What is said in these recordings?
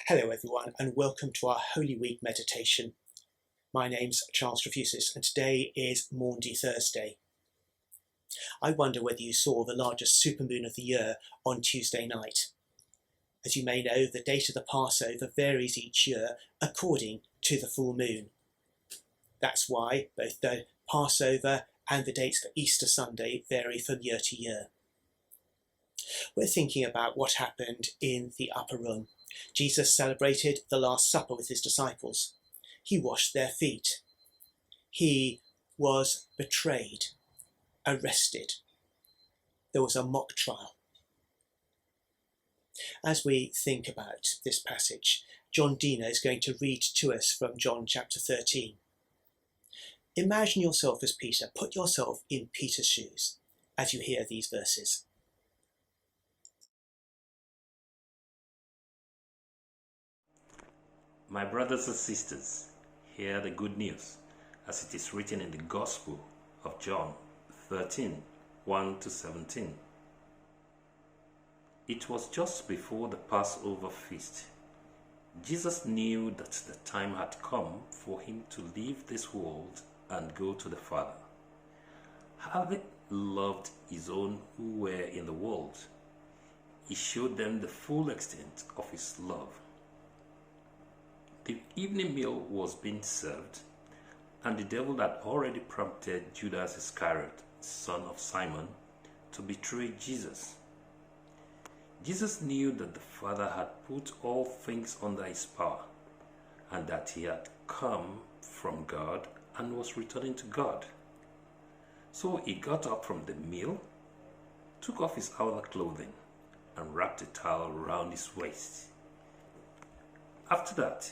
Hello everyone and welcome to our Holy Week meditation. My name's Charles Trefusis and today is Maundy Thursday. I wonder whether you saw the largest supermoon of the year on Tuesday night. As you may know, the date of the Passover varies each year according to the full moon. That's why both the Passover and the dates for Easter Sunday vary from year to year. We're thinking about what happened in the upper room. Jesus celebrated the Last Supper with his disciples. He washed their feet. He was betrayed, arrested. There was a mock trial. As we think about this passage, John Dina is going to read to us from John chapter 13. Imagine yourself as Peter. Put yourself in Peter's shoes as you hear these verses. My brothers and sisters, hear the good news as it is written in the Gospel of John 13, 1-17. It was just before the Passover feast. Jesus knew that the time had come for him to leave this world and go to the Father. Having loved his own who were in the world, he showed them the full extent of his love. The evening meal was being served, and the devil had already prompted Judas Iscariot, son of Simon, to betray Jesus. Jesus knew that the Father had put all things under his power, and that he had come from God and was returning to God. So he got up from the meal, took off his outer clothing, and wrapped a towel around his waist. After that,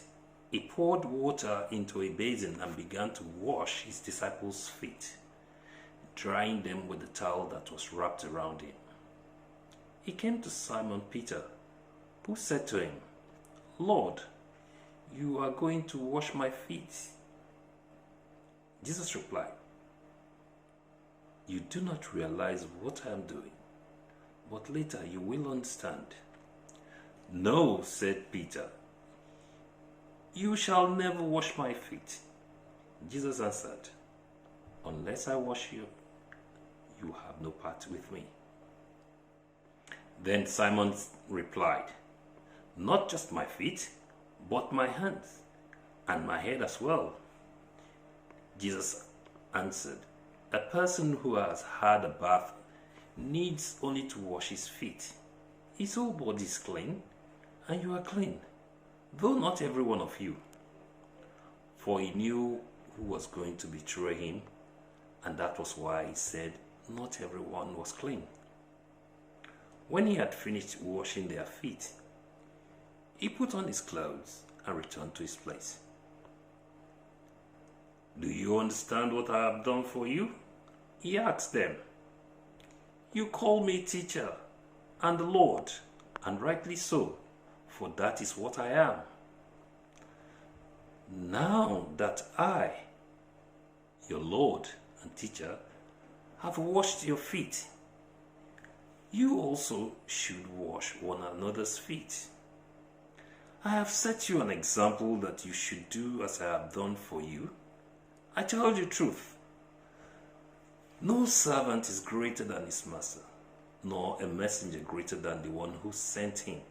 he poured water into a basin and began to wash his disciples' feet, drying them with the towel that was wrapped around him. He came to Simon Peter, who said to him, "Lord, you are going to wash my feet?" Jesus replied, "You do not realize what I am doing, but later you will understand." "No," said Peter, "you shall never wash my feet." Jesus answered, "Unless I wash you, you have no part with me." Then Simon replied, "Not just my feet, but my hands and my head as well." Jesus answered, "A person who has had a bath needs only to wash his feet. His whole body is clean, and you are clean, though not every one of you." For he knew who was going to betray him, and that was why he said not everyone was clean. When he had finished washing their feet, he put on his clothes and returned to his place. "Do you understand what I have done for you?" he asked them. "You call me teacher and the Lord, and rightly so, for that is what I am. Now that I, your Lord and teacher, have washed your feet, you also should wash one another's feet. I have set you an example that you should do as I have done for you. I tell you the truth. No servant is greater than his master, nor a messenger greater than the one who sent him.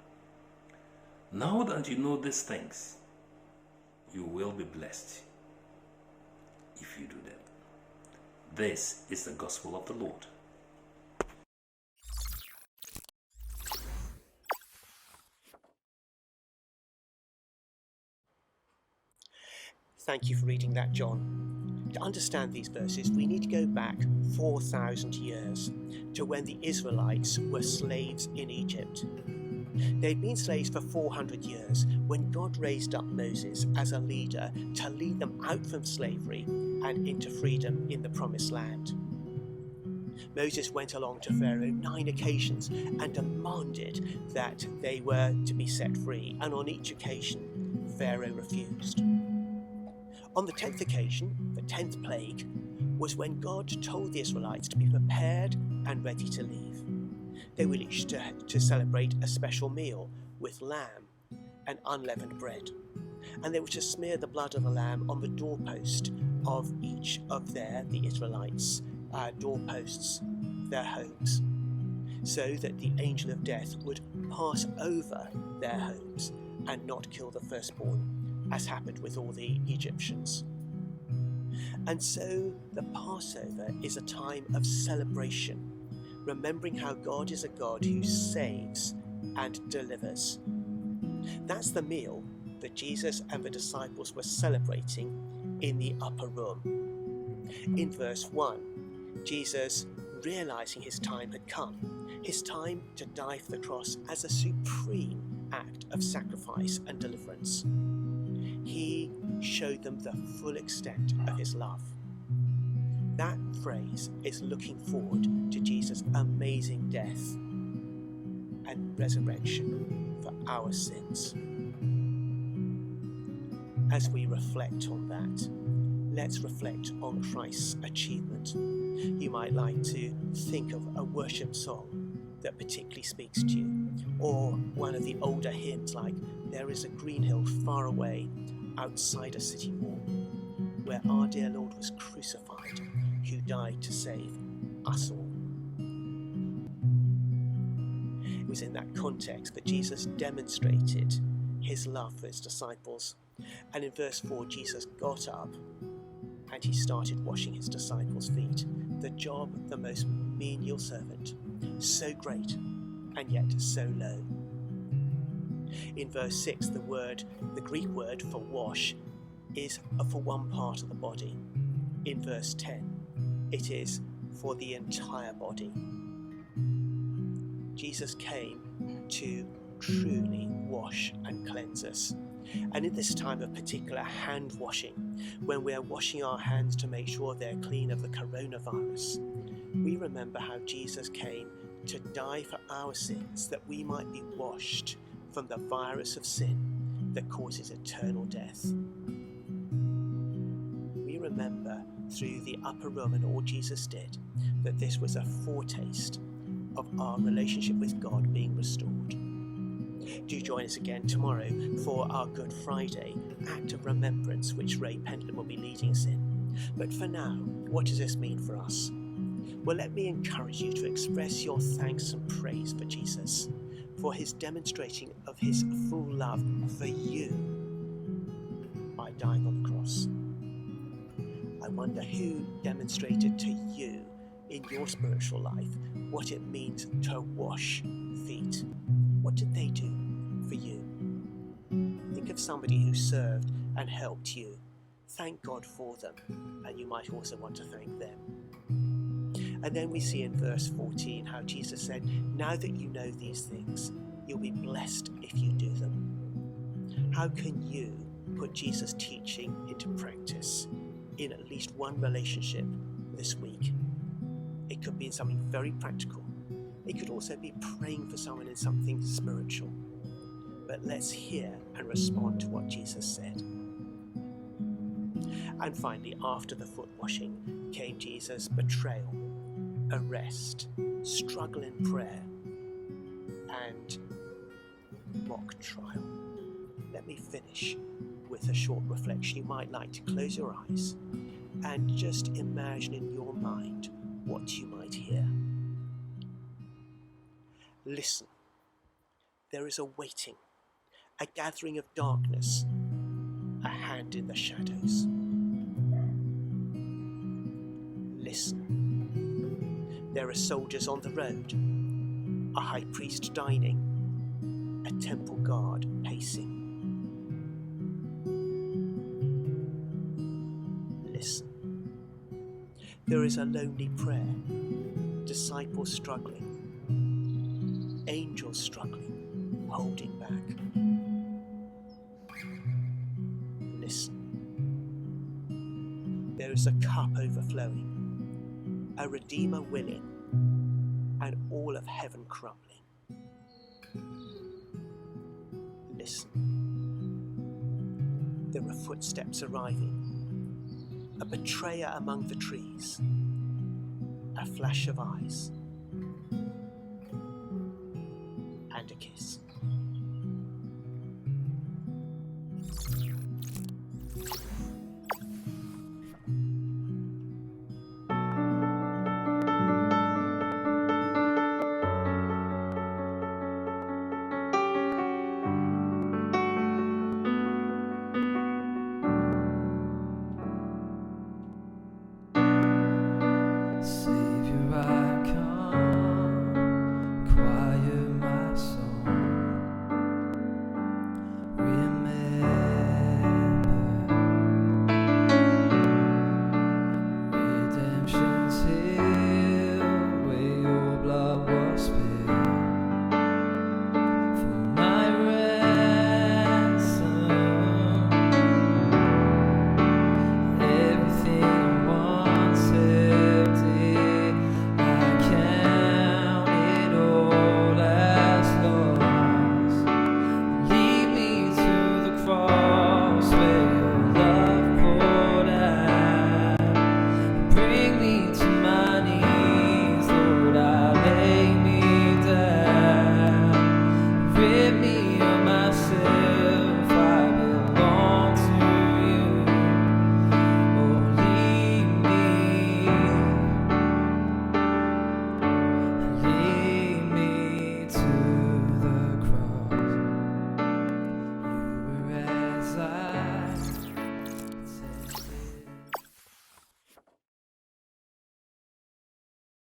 Now that you know these things, you will be blessed if you do them." This is the gospel of the Lord. Thank you for reading that, John. To understand these verses, we need to go back 4,000 years to when the Israelites were slaves in Egypt. They'd been slaves for 400 years when God raised up Moses as a leader to lead them out from slavery and into freedom in the Promised Land. Moses went along to Pharaoh 9 occasions and demanded that they were to be set free, and on each occasion, Pharaoh refused. On the 10th occasion, the 10th plague, was when God told the Israelites to be prepared and ready to leave. They were each to celebrate a special meal with lamb and unleavened bread. And they were to smear the blood of the lamb on the doorpost of each of the Israelites' doorposts, their homes, so that the angel of death would pass over their homes and not kill the firstborn, as happened with all the Egyptians. And so the Passover is a time of celebration, remembering how God is a God who saves and delivers. That's the meal that Jesus and the disciples were celebrating in the upper room. In verse 1, Jesus, realizing his time had come, his time to die for the cross as a supreme act of sacrifice and deliverance, he showed them the full extent of his love. That phrase is looking forward to Jesus' amazing death and resurrection for our sins. As we reflect on that, let's reflect on Christ's achievement. You might like to think of a worship song that particularly speaks to you, or one of the older hymns like "There is a green hill far away outside a city wall, where our dear Lord was crucified, who died to save us all." It was in that context that Jesus demonstrated his love for his disciples. And in verse 4, Jesus got up and he started washing his disciples' feet. The job of the most menial servant, so great and yet so low. In verse 6, the Greek word for wash is for one part of the body. In verse 10, it is for the entire body. Jesus came to truly wash and cleanse us. And in this time of particular hand washing, when we're washing our hands to make sure they're clean of the coronavirus, we remember how Jesus came to die for our sins, that we might be washed from the virus of sin that causes eternal death. We remember through the upper room and all Jesus did that this was a foretaste of our relationship with God being restored. Do join us again tomorrow for our Good Friday act of remembrance, which Ray Pendleton will be leading us in. But for now, what does this mean for us? Well, let me encourage you to express your thanks and praise for Jesus, for his demonstrating of his full love for you by dying on the cross. I wonder who demonstrated to you in your spiritual life what it means to wash feet. What did they do for you? Think of somebody who served and helped you. Thank God for them, and you might also want to thank them. And then we see in verse 14 how Jesus said, now that you know these things, you'll be blessed if you do them. How can you put Jesus' teaching into practice in at least one relationship this week? It could be in something very practical. It could also be praying for someone in something spiritual. But let's hear and respond to what Jesus said. And finally, after the foot washing, came Jesus' betrayal, arrest, struggle in prayer, and mock trial. Let me finish with a short reflection. You might like to close your eyes and just imagine in your mind what you might hear. Listen. There is a waiting, a gathering of darkness, a hand in the shadows. Listen. There are soldiers on the road, a high priest dining, a temple guard pacing. Listen. There is a lonely prayer, disciples struggling, angels struggling, holding back. Listen. There is a cup overflowing, a Redeemer willing, and all of heaven crumbling. Listen. There are footsteps arriving, a betrayer among the trees, a flash of eyes, and a kiss.